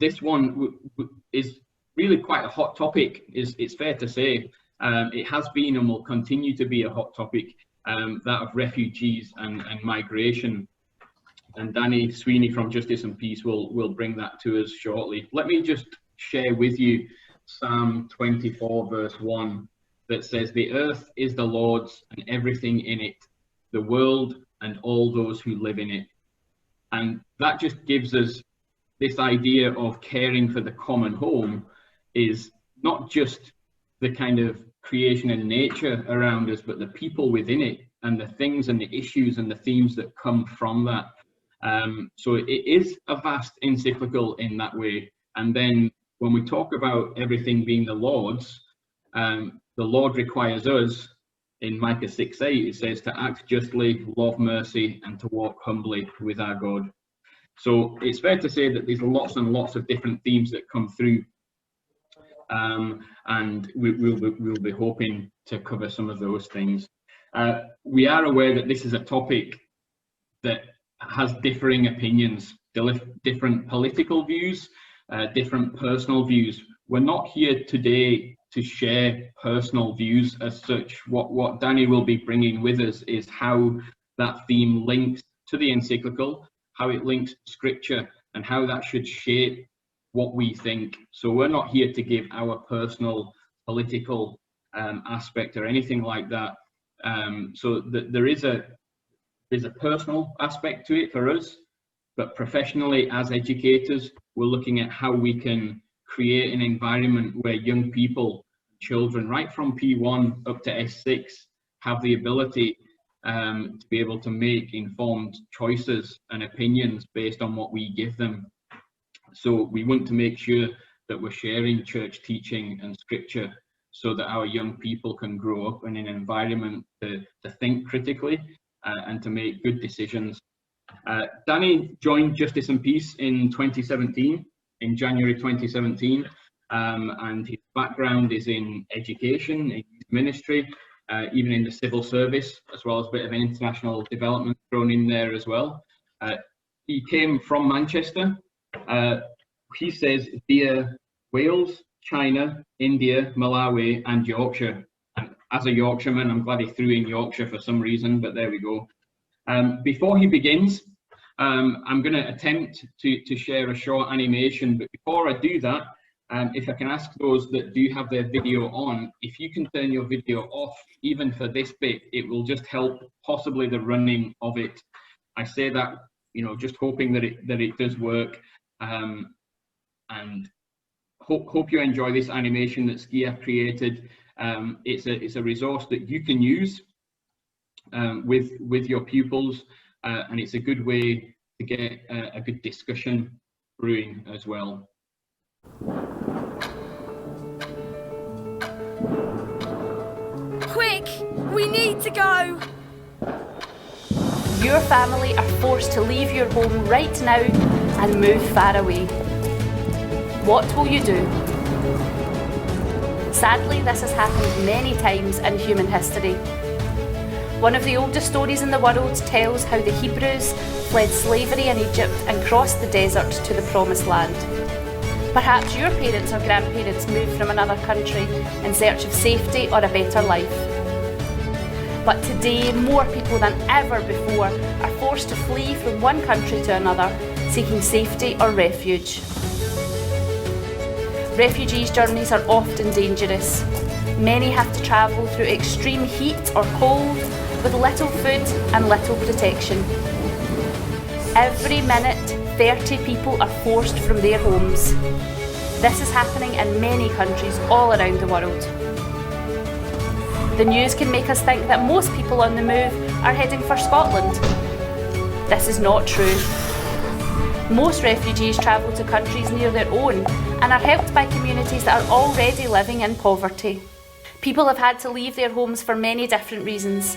this one is really quite a hot topic, it's fair to say. It has been and will continue to be a hot topic, that of refugees and migration. And Danny Sweeney from Justice and Peace will bring that to us shortly. Let me just share with you Psalm 24 verse 1 that says, "The earth is the Lord's and everything in it, the world and all those who live in it." And that just gives us this idea of caring for the common home is not just the kind of creation and nature around us, but the people within it and the things and the issues and the themes that come from that. So it is a vast encyclical in that way. And then when we talk about everything being the Lord's, the Lord requires us, in Micah 6:8, it says to act justly, love mercy, and to walk humbly with our God. So it's fair to say that there's lots and lots of different themes that come through. And we'll be hoping to cover some of those things. We are aware that this is a topic that has differing opinions, different political views, different personal views. We're not here today to share personal views as such. What Danny will be bringing with us is how that theme links to the encyclical, how it links to scripture, and how that should shape what we think. So we're not here to give our personal political aspect or anything like that. So there is a personal aspect to it for us, but professionally as educators, we're looking at how we can create an environment where young people, children, right from P1 up to S6, have the ability to be able to make informed choices and opinions based on what we give them. So we want to make sure that we're sharing church teaching and scripture so that our young people can grow up in an environment to think critically and to make good decisions. Danny joined Justice and Peace in 2017, in January 2017, and his background is in education, in ministry, even in the civil service, as well as a bit of international development thrown in there as well. He came from Manchester. He says via Wales, China, India, Malawi, and Yorkshire. And as a Yorkshireman, I'm glad he threw in Yorkshire for some reason, but there we go. Before he begins, I'm going to attempt to share a short animation, but before I do that, if I can ask those that do have their video on, if you can turn your video off, even for this bit, it will just help possibly the running of it. I say that, you know, just hoping that it does work, and hope you enjoy this animation that Skia created. It's a resource that you can use with your pupils, and it's a good way to get a good discussion brewing as well. Quick! We need to go! Your family are forced to leave your home right now and move far away. What will you do? Sadly, this has happened many times in human history. One of the oldest stories in the world tells how the Hebrews fled slavery in Egypt and crossed the desert to the Promised Land. Perhaps your parents or grandparents moved from another country in search of safety or a better life. But today, more people than ever before are forced to flee from one country to another, seeking safety or refuge. Refugees' journeys are often dangerous. Many have to travel through extreme heat or cold, with little food and little protection. Every minute, 30 people are forced from their homes. This is happening in many countries all around the world. The news can make us think that most people on the move are heading for Scotland. This is not true. Most refugees travel to countries near their own and are helped by communities that are already living in poverty. People have had to leave their homes for many different reasons,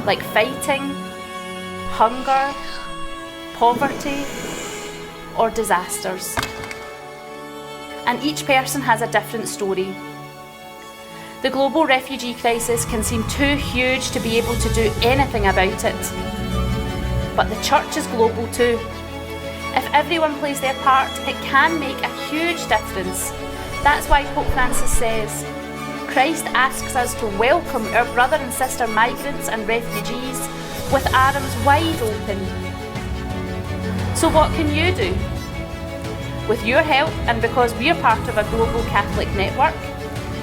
like fighting, hunger, poverty, or disasters. And each person has a different story. The global refugee crisis can seem too huge to be able to do anything about it. But the church is global too. If everyone plays their part, it can make a huge difference. That's why Pope Francis says, Christ asks us to welcome our brother and sister migrants and refugees with arms wide open. So what can you do? With your help, and because we're part of a global Catholic network,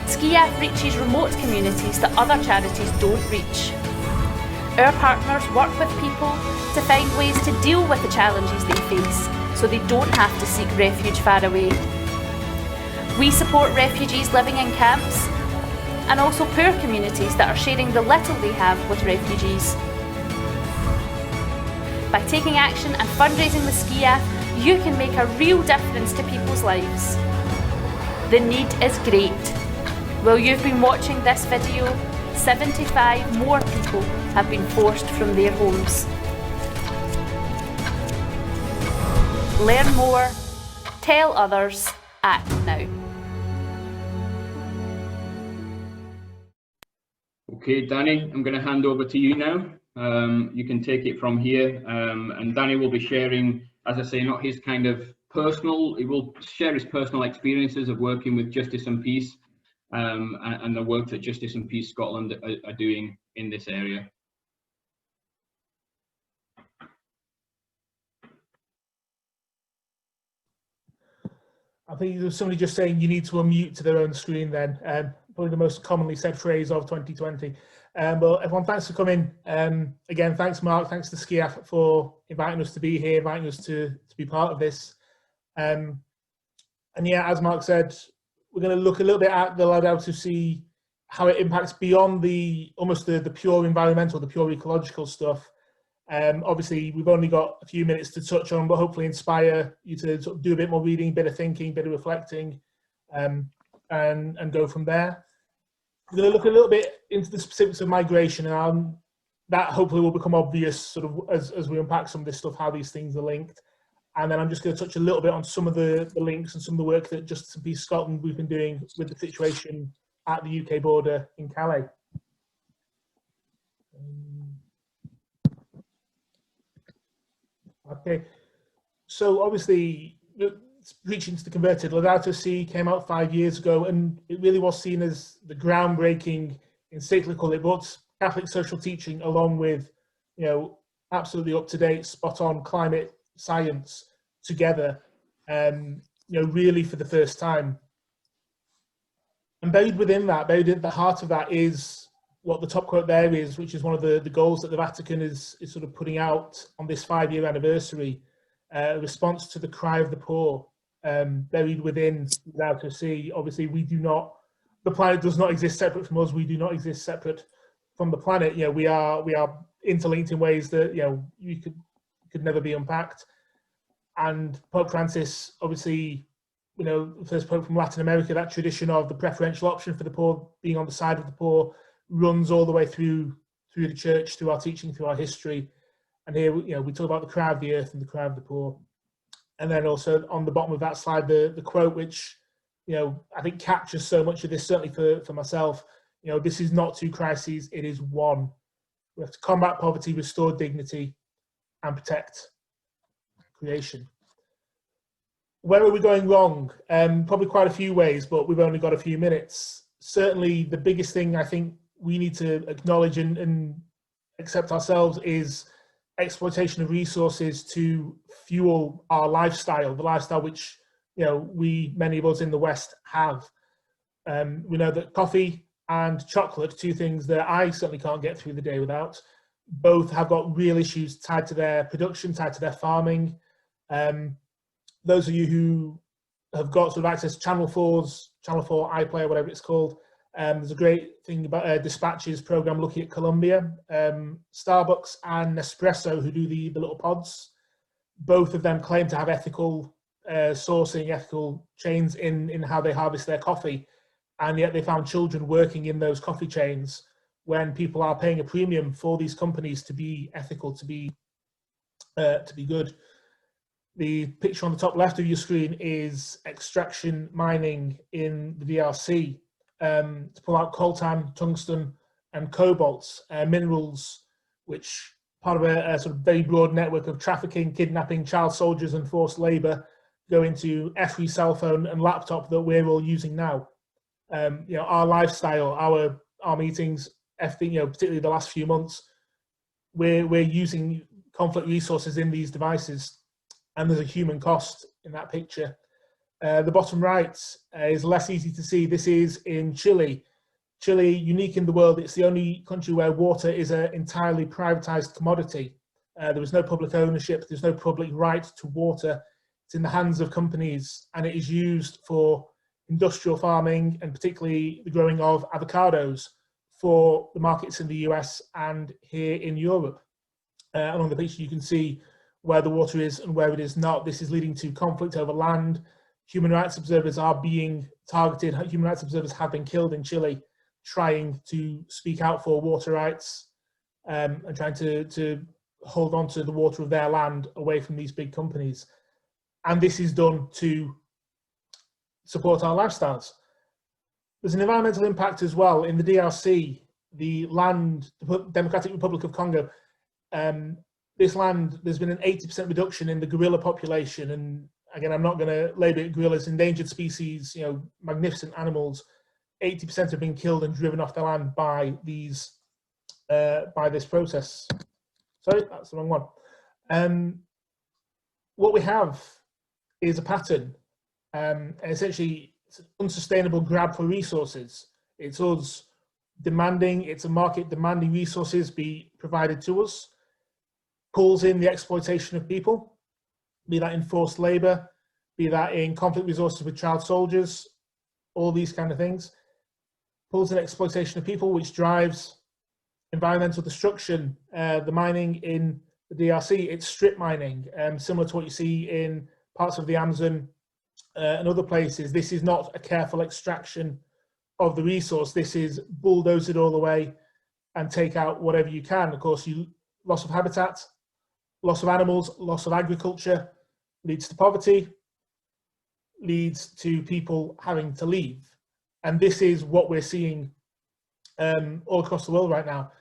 SCIAF reaches remote communities that other charities don't reach. Our partners work with people to find ways to deal with the challenges they face, so they don't have to seek refuge far away. We support refugees living in camps, and also poor communities that are sharing the little they have with refugees. By taking action and fundraising with SCIAF, you can make a real difference to people's lives. The need is great. While you've been watching this video, 75 more people have been forced from their homes. Learn more, tell others, act now. Okay, Danny, I'm going to hand over to you now. You can take it from here, and Danny will be sharing, as I say, not his kind of personal, he will share his personal experiences of working with Justice and Peace, and the work that Justice and Peace Scotland are doing in this area. I think there was somebody just saying you need to unmute to their own screen then. Probably the most commonly said phrase of 2020. But everyone, thanks for coming. Again, thanks Mark, thanks to SCIAF for inviting us to be here, inviting us to be part of this. And yeah, as Mark said, we're going to look a little bit at the Laudato Si, how it impacts beyond almost the pure environmental, the pure ecological stuff. Obviously, we've only got a few minutes to touch on, but hopefully inspire you to sort of do a bit more reading, a bit of thinking, a bit of reflecting, and go from there. We're going to look a little bit into the specifics of migration, and that hopefully will become obvious sort of as we unpack some of this stuff, how these things are linked. And then I'm just going to touch a little bit on some of the links and some of the work that Justice and Peace Scotland we've been doing with the situation at the UK border in Calais. Okay, so obviously, Reaching to the Converted, Laudato Si came out 5 years ago, and it really was seen as the groundbreaking encyclical. It brought Catholic social teaching along with, you know, absolutely up-to-date, spot-on climate science together, you know, really for the first time. And buried within that, buried at the heart of that is what the top quote there is, which is one of the goals that the Vatican is sort of putting out on this 5-year anniversary, a response to the cry of the poor, buried within Laudato Si. Obviously, the planet does not exist separate from us. We do not exist separate from the planet. You know, we are interlinked in ways that, you know, you could never be unpacked. And Pope Francis, obviously, you know, the first Pope from Latin America, that tradition of the preferential option for the poor, being on the side of the poor, runs all the way through the church, through our teaching, through our history. And here, you know, we talk about the cry of the earth and the cry of the poor. And then also on the bottom of that slide, the quote, which, you know, I think captures so much of this, certainly for myself. You know, this is not two crises, it is one. We have to combat poverty, restore dignity, and protect creation. Where are we going wrong? Probably quite a few ways, but we've only got a few minutes. Certainly the biggest thing I think we need to acknowledge and accept ourselves is exploitation of resources to fuel our lifestyle, the lifestyle which, you know, many of us in the West have. We know that coffee and chocolate, two things that I certainly can't get through the day without, both have got real issues tied to their production, tied to their farming. Those of you who have got sort of access to Channel 4 iPlayer, whatever it's called, there's a great thing about Dispatch's program looking at Colombia. Starbucks and Nespresso, who do the little pods, both of them claim to have ethical sourcing, ethical chains in how they harvest their coffee, and yet they found children working in those coffee chains when people are paying a premium for these companies to be ethical, to be good. The picture on the top left of your screen is extraction mining in the DRC to pull out coltan, tungsten, and cobalt, minerals which part of a sort of very broad network of trafficking, kidnapping, child soldiers and forced labour, go into every cell phone and laptop that we're all using now. Our lifestyle, our meetings, everything, particularly the last few months, we're using conflict resources in these devices, and there's a human cost in that picture. The bottom right is less easy to see. This is in Chile. Chile, unique in the world, it's the only country where water is an entirely privatized commodity. There is no public ownership, there's no public right to water. It's in the hands of companies, and it is used for industrial farming and particularly the growing of avocados for the markets in the US and here in Europe. And on the picture you can see where the water is and where it is not. This is leading to conflict over land. Human rights observers are being targeted. Human rights observers have been killed in Chile trying to speak out for water rights and trying to hold on to the water of their land away from these big companies. And this is done to support our lifestyles. There's an environmental impact as well. In the DRC, the Democratic Republic of Congo, this land, there's been an 80% reduction in the gorilla population. And again, I'm not going to label it gorillas, endangered species, magnificent animals. 80% have been killed and driven off the land by these, by this process. Sorry, that's the wrong one. What we have is a pattern. Essentially, it's an unsustainable grab for resources. It's us demanding, it's a market demanding resources be provided to us, pulls in the exploitation of people, be that in forced labour, be that in conflict resources with child soldiers, all these kind of things. Pulls in exploitation of people, which drives environmental destruction. The mining in the DRC, it's strip mining, similar to what you see in parts of the Amazon and other places. This is not a careful extraction of the resource. This is bulldoze it all away and take out whatever you can. Of course, loss of habitat, loss of animals, loss of agriculture leads to poverty, leads to people having to leave. And this is what we're seeing all across the world right now.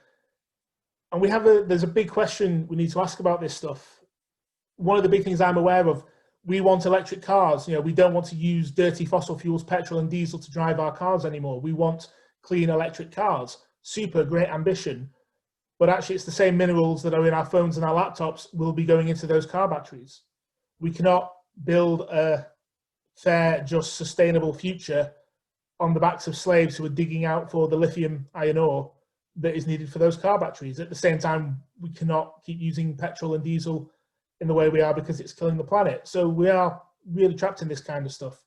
And there's a big question we need to ask about this stuff. One of the big things I'm aware of, we want electric cars. We don't want to use dirty fossil fuels, petrol and diesel to drive our cars anymore. We want clean electric cars. Super great ambition. But actually it's the same minerals that are in our phones and our laptops will be going into those car batteries. We cannot build a fair, just, sustainable future on the backs of slaves who are digging out for the lithium iron ore that is needed for those car batteries. At the same time, we cannot keep using petrol and diesel in the way we are because it's killing the planet. So we are really trapped in this kind of stuff.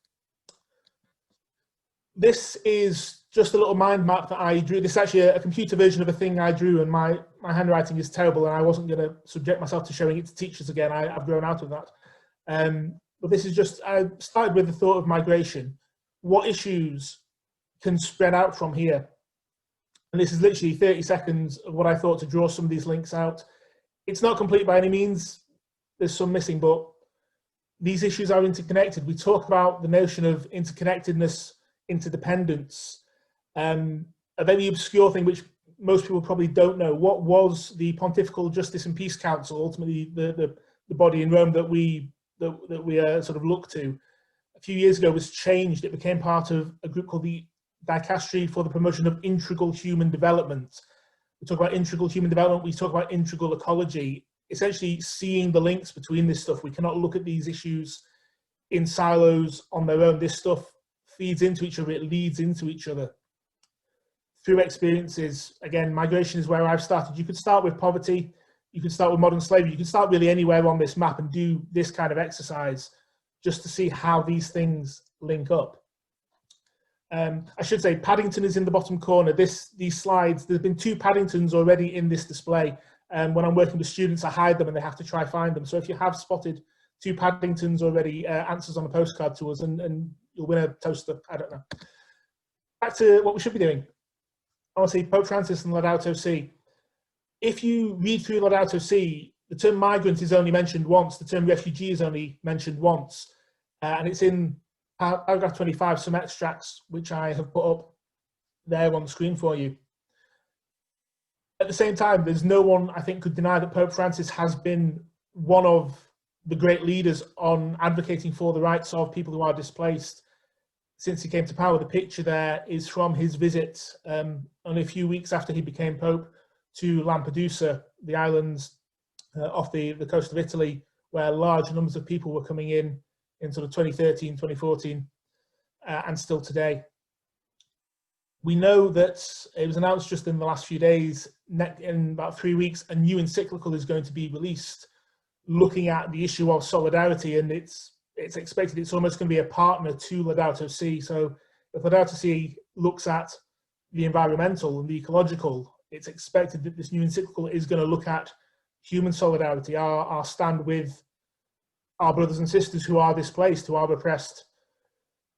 This is just a little mind map that I drew. This is actually a computer version of a thing I drew, and my handwriting is terrible, and I wasn't going to subject myself to showing it to teachers again. I've grown out of that. But this is just, I started with the thought of migration. What issues can spread out from here? And this is literally 30 seconds of what I thought to draw some of these links out. It's not complete by any means. There's some missing, but these issues are interconnected. We talk about the notion of interconnectedness, interdependence, a very obscure thing which most people probably don't know. What was the Pontifical Justice and Peace Council, ultimately the body in Rome that we sort of look to? A few years ago was changed. It became part of a group called the Dicastery for the Promotion of Integral Human Development. We talk about integral human development, we talk about integral ecology, essentially seeing the links between this stuff. We cannot look at these issues in silos on their own. This stuff feeds into each other, it leads into each other. Through experiences, again, migration is where I've started. You could start with poverty, you could start with modern slavery, you could start really anywhere on this map and do this kind of exercise just to see how these things link up. I should say Paddington is in the bottom corner. These slides, there's been 2 Paddingtons already in this display. When I'm working with students, I hide them and they have to try find them. So if you have spotted 2 Paddingtons already, answers on a postcard to us, and you'll win a toaster. I don't know. Back to what we should be doing. Honestly, Pope Francis and Laudato Si. If you read through Laudato Si, the term migrant is only mentioned once. The term refugee is only mentioned once. And it's in paragraph 25, some extracts, which I have put up there on the screen for you. At the same time, there's no one, I think, could deny that Pope Francis has been one of the great leaders on advocating for the rights of people who are displaced since he came to power. The picture there is from his visit only a few weeks after he became Pope to Lampedusa, the islands off the coast of Italy, where large numbers of people were coming in sort of 2013, 2014, and still today. We know that it was announced just in the last few days, in about 3 weeks, a new encyclical is going to be released looking at the issue of solidarity, and it's expected it's almost going to be a partner to Laudato Si. So if Laudato Si looks at the environmental and the ecological, it's expected that this new encyclical is going to look at human solidarity, our stand with our brothers and sisters who are displaced, who are oppressed,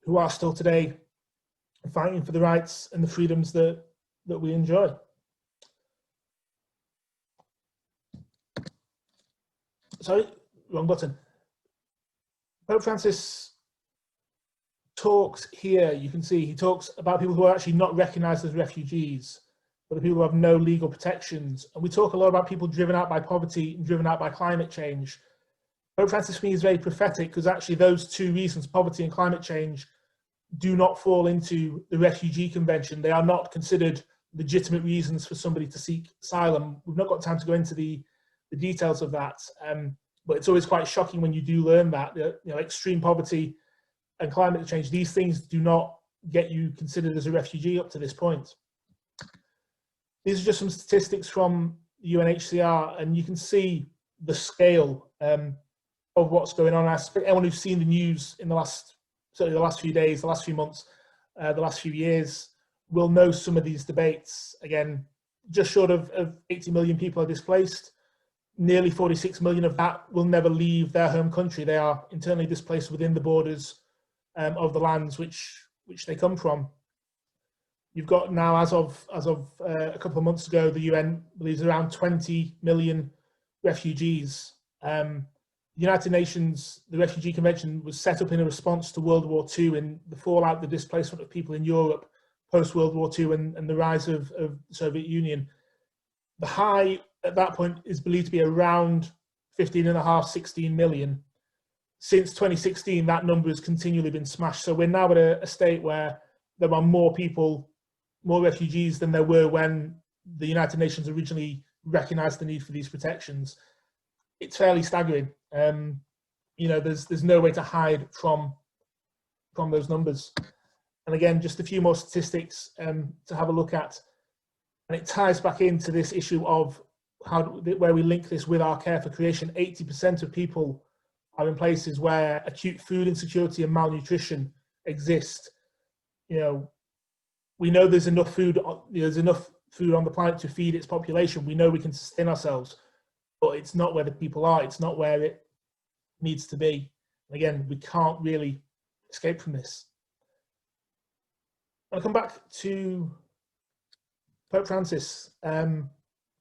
who are still today fighting for the rights and the freedoms that we enjoy. Sorry, wrong button. Pope Francis talks here, you can see, he talks about people who are actually not recognised as refugees, but the people who have no legal protections. And we talk a lot about people driven out by poverty and driven out by climate change. Pope Francis, for me, is very prophetic, because actually those two reasons, poverty and climate change, do not fall into the Refugee Convention. They are not considered legitimate reasons for somebody to seek asylum. We've not got time to go into the details of that, but it's always quite shocking when you do learn that, you know, extreme poverty and climate change, these things do not get you considered as a refugee up to this point. These are just some statistics from UNHCR, and you can see the scale of what's going on. I expect anyone who's seen the news in certainly the last few days, the last few months, the last few years, will know some of these debates. Again, just short of 80 million people are displaced. Nearly 46 million of that will never leave their home country. They are internally displaced within the borders of the lands which they come from. You've got now, as of a couple of months ago, the UN believes around 20 million refugees. The United Nations, the Refugee Convention, was set up in a response to World War II and the fallout, the displacement of people in Europe post-World War II and the rise of the Soviet Union. The high at that point is believed to be around 15.5, 16 million. Since 2016, that number has continually been smashed. So we're now at a state where there are more people, more refugees than there were when the United Nations originally recognised the need for these protections. It's fairly staggering. You know, there's no way to hide from those numbers. And again, just a few more statistics to have a look at. And it ties back into this issue of where we link this with our care for creation. 80% of people are in places where acute food insecurity and malnutrition exist. You know, we know there's enough food. There's enough food on the planet to feed its population. We know we can sustain ourselves, but it's not where the people are. It's not where it needs to be. Again, we can't really escape from this. I'll come back to Pope Francis.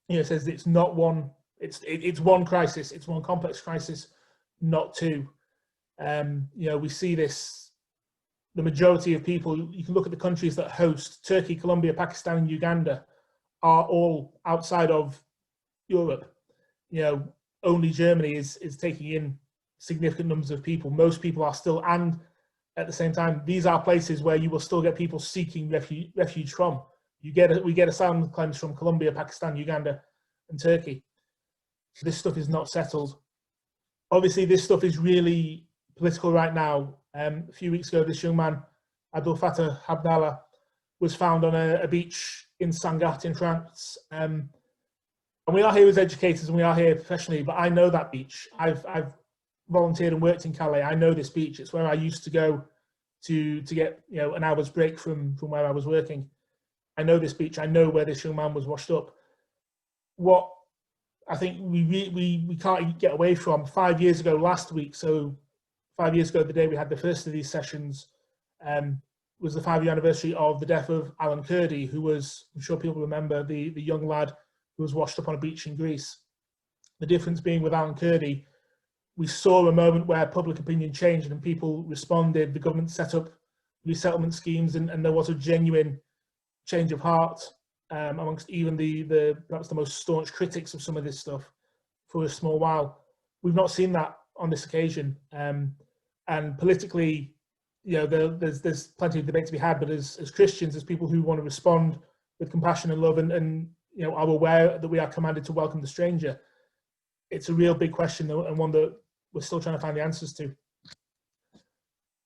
You know, says it's not one. It's one crisis. It's one complex crisis, not two. You know, we see this. The majority of people. You can look at the countries that host Turkey, Colombia, Pakistan, and Uganda, are all outside of Europe. You know, only Germany is taking in significant numbers of people. Most people are still, and at the same time, these are places where you will still get people seeking refuge from. We get asylum claims from Colombia, Pakistan, Uganda, and Turkey. This stuff is not settled. Obviously, this stuff is really political right now. A few weeks ago, this young man, Abdel Fattah Abdallah, was found on a beach in Sangatte in France. And we are here as educators and we are here professionally, but I know that beach. I've volunteered and worked in Calais. I know this beach. It's where I used to go to get, you know, an hour's break from where I was working. I know this beach. I know where this young man was washed up. What I think we can't get away from, 5 years ago last week, so 5 years ago, the day we had the first of these sessions, was the 5-year anniversary of the death of Alan Kurdi, who was, I'm sure people remember, the young lad who was washed up on a beach in Greece. The difference being with Alan Kurdi, we saw a moment where public opinion changed and people responded. The government set up resettlement schemes and there was a genuine change of heart. amongst even perhaps the most staunch critics of some of this stuff for a small while. We've not seen that on this occasion, and politically, there's plenty of debate to be had. But as Christians, as people who want to respond with compassion and love, and are aware that we are commanded to welcome the stranger, it's a real big question, and one that we're still trying to find the answers to.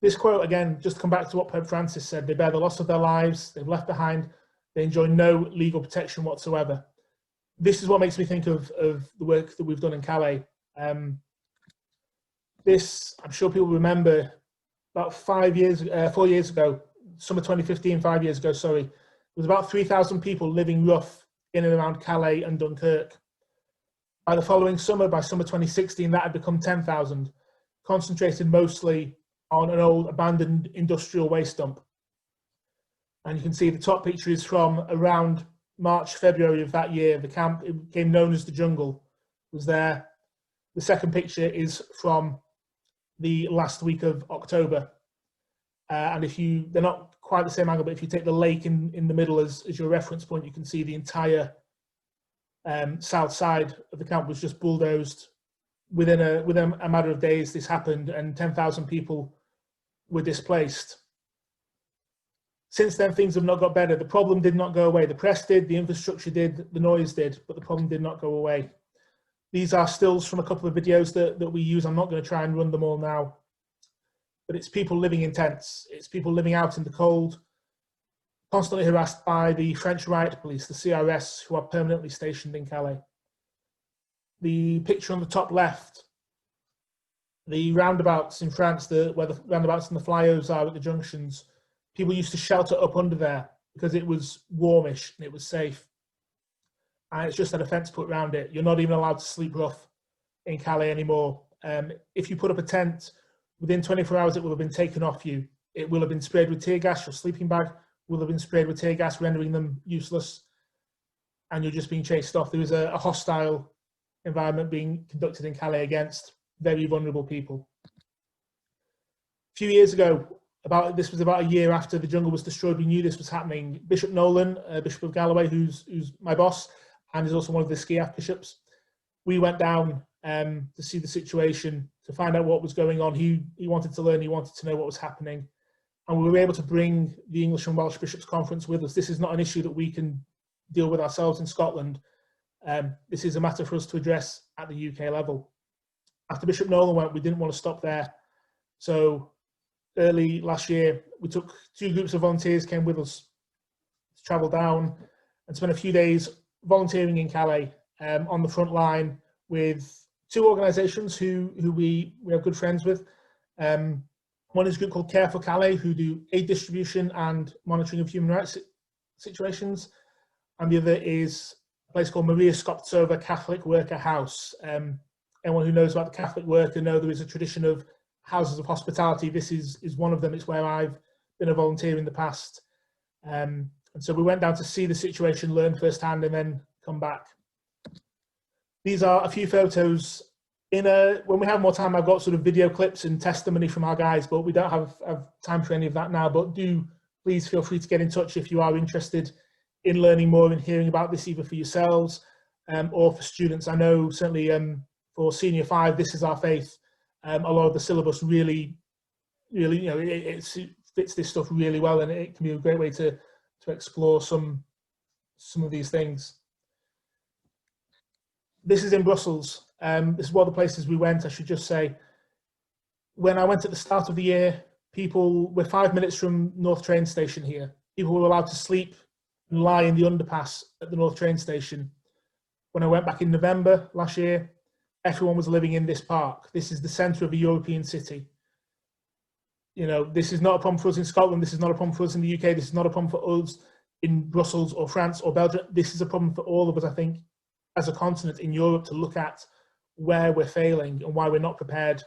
This quote, again, just to come back to what Pope Francis said: they bear the loss of their lives, they've left behind, they enjoy no legal protection whatsoever. This is what makes me think of the work that we've done in Calais. This, I'm sure people remember, about 4 years ago, summer 2015, 5 years ago, sorry, there was about 3,000 people living rough in and around Calais and Dunkirk. By the following summer, by summer 2016, that had become 10,000, concentrated mostly on an old abandoned industrial waste dump. And you can see the top picture is from around March, February of that year. The camp, it became known as the Jungle, was there. The second picture is from the last week of October. And they're not quite the same angle, but if you take the lake in the middle as your reference point, you can see the entire south side of the camp was just bulldozed. Within a matter of days, this happened, and 10,000 people were displaced. Since then, things have not got better. The problem did not go away. The press did, the infrastructure did, the noise did, but the problem did not go away. These are stills from a couple of videos that we use. I'm not going to try and run them all now. But it's people living in tents. It's people living out in the cold, constantly harassed by the French riot police, the CRS, who are permanently stationed in Calais. The picture on the top left, the roundabouts in France, where the roundabouts and the flyovers are at the junctions, people used to shelter up under there because it was warmish and it was safe. And it's just had a fence put around it. You're not even allowed to sleep rough in Calais anymore. If you put up a tent, within 24 hours it will have been taken off you. It will have been sprayed with tear gas. Your sleeping bag will have been sprayed with tear gas, rendering them useless. And you're just being chased off. There was a hostile environment being conducted in Calais against very vulnerable people. A few years ago, this was about a year after the Jungle was destroyed, we knew this was happening. Bishop Nolan, Bishop of Galloway, who's my boss, and is also one of the Skiaf bishops, we went down to see the situation, to find out what was going on. He wanted to learn, he wanted to know what was happening. And we were able to bring the English and Welsh Bishops' Conference with us. This is not an issue that we can deal with ourselves in Scotland. This is a matter for us to address at the UK level. After Bishop Nolan went, we didn't want to stop there. So early last year, we took 2 groups of volunteers, came with us to travel down and spend a few days volunteering in Calais on the front line with 2 organisations who we have good friends with. One is a group called Care for Calais, who do aid distribution and monitoring of human rights situations. And the other is a place called Maria Skoptsova Catholic Worker House. Anyone who knows about the Catholic worker know there is a tradition of houses of hospitality. This is one of them. It's where I've been a volunteer in the past. And so we went down to see the situation, learn firsthand, and then come back. These are a few photos. When we have more time, I've got sort of video clips and testimony from our guys, but we don't have time for any of that now. But do please feel free to get in touch if you are interested in learning more and hearing about this, either for yourselves or for students. I know certainly for Senior 5, this is our faith. A lot of the syllabus really, it fits this stuff really well, and it can be a great way to explore some of these things. This is in Brussels. This is one of the places we went, I should just say. When I went at the start of the year, we're 5 minutes from North train station here. People were allowed to sleep and lie in the underpass at the North train station. When I went back in November last year, everyone was living in this park. This is the centre of a European city. This is not a problem for us in Scotland. This is not a problem for us in the UK. This is not a problem for us in Brussels or France or Belgium. This is a problem for all of us, I think, as a continent in Europe, to look at where we're failing and why we're not prepared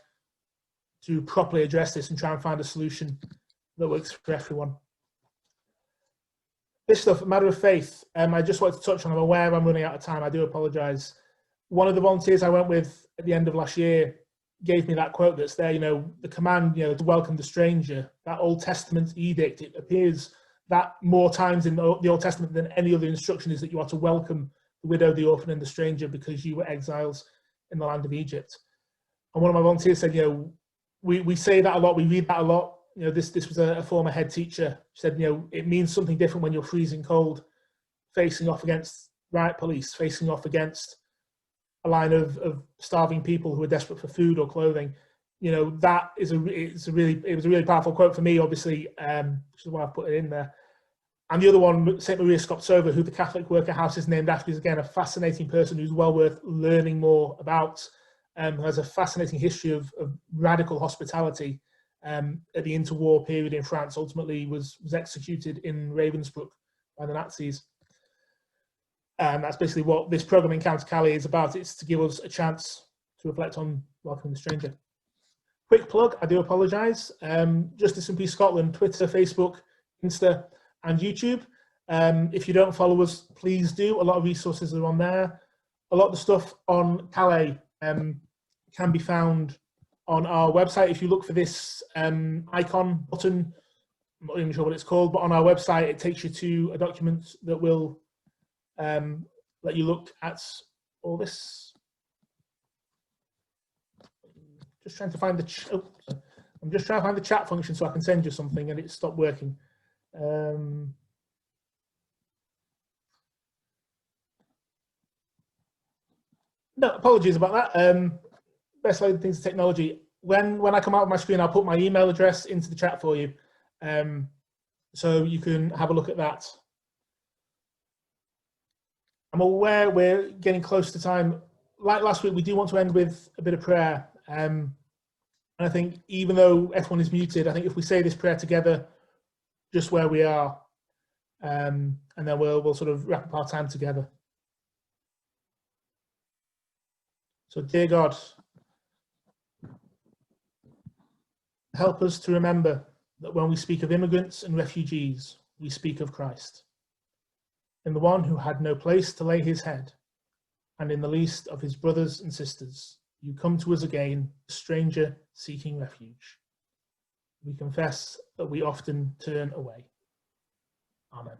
to properly address this and try and find a solution that works for everyone. This stuff, a matter of faith, I just wanted to touch on. I'm aware I'm running out of time. I do apologise. One of the volunteers I went with at the end of last year gave me that quote that's there, the command, to welcome the stranger, that Old Testament edict. It appears that more times in the Old Testament than any other instruction is that you are to welcome the widow, the orphan, and the stranger because you were exiles in the land of Egypt. And one of my volunteers said, you know, we say that a lot, we read that a lot. You know, this was a former head teacher. She said, you know, it means something different when you're freezing cold, facing off against riot police, facing off against a line of starving people who are desperate for food or clothing. You know, that is it was a really powerful quote for me, obviously, which is why I've put it in there. And the other one, St. Maria Skoptsova, who the Catholic Worker House is named after, is again a fascinating person who's well worth learning more about. Has a fascinating history of radical hospitality at the interwar period in France. Ultimately was executed in Ravensbrück by the Nazis. And that's basically what this programme Encounter Calais is about. It's to give us a chance to reflect on welcoming the stranger. Quick plug, I do apologise. Justice and Peace Scotland, Twitter, Facebook, Insta and YouTube. If you don't follow us, please do. A lot of resources are on there. A lot of the stuff on Calais can be found on our website. If you look for this icon button, I'm not even sure what it's called, but on our website it takes you to a document that will let you look at all this. Just trying to find the I'm just trying to find the chat function so I can send you something, and it stopped working. No, apologies about that. Best laid things of technology. When I come out of my screen, I'll put my email address into the chat for you, so you can have a look at that. I'm aware we're getting close to time. Like last week, we do want to end with a bit of prayer. And I think even though everyone is muted, I think if we say this prayer together, just where we are, and then we'll sort of wrap up our time together. So, dear God, help us to remember that when we speak of immigrants and refugees, we speak of Christ, in the one who had no place to lay his head, and in the least of his brothers and sisters, you come to us again, a stranger seeking refuge. We confess that we often turn away. Amen.